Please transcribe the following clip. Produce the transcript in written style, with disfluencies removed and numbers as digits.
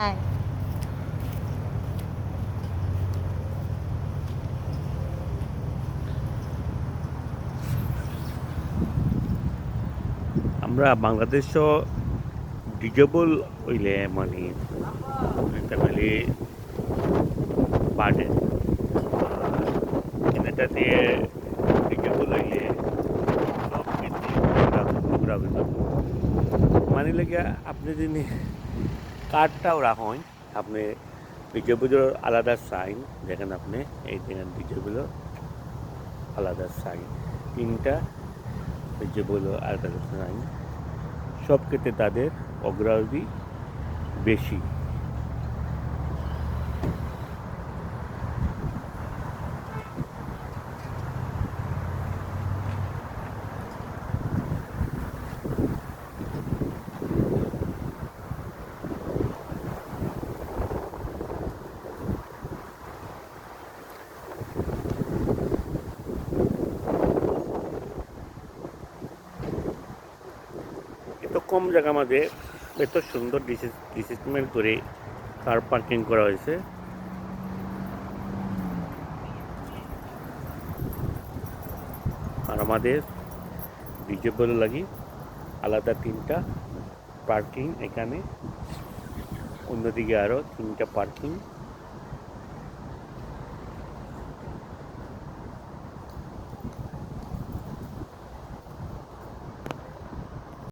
হ্যাঁ। আমরা বাংলাদেশও ডিজেবল হইলে মানে ফ্যামিলি বার্ডেন এটা দিয়ে ডিজেবল হইলে সব কিছু ঘোরা মানে লেগে আপনি যদি কার্ডটাও রাখেন আপনি ডিজেবলের আলাদা সাইন দেখেন আপনি এই দেখেন ডিজেবলের আলাদা সাইন তিনটা ডিজেবলের আলাদা সাইন সব ক্ষেত্রে তাদের অগ্রগতি বেশি। এত কম জায়গার মাঝে এত সুন্দর ডিসিপ্লিন করে কার পার্কিং করা হয়েছে। আর আমাদের ডিজেবল লাগি আলাদা তিনটা পার্কিং, এখানে অন্যদিকে আরও তিনটা পার্কিং